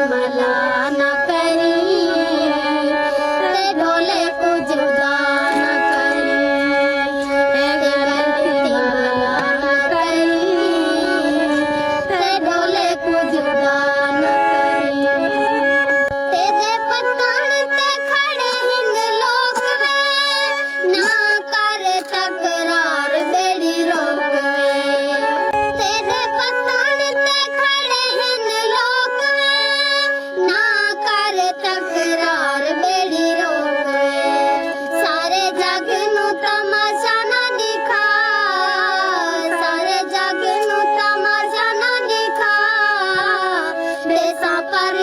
भला न करी ते ढोले को जुदा न करी गलती भला न करी ते ढोले को जुदा न करी तेरे पत्तन ते खड़े हिंद लोग वे ना कर तकरार बेड़ी रोक वे तेरे पत्तन ते खड़े हिंद लोग वे ना कर तकरार बेड़ी रोक वे सारे जग नू तमाशा ना दिखा सारे जग नू तमाशा ना दिखा देसा पर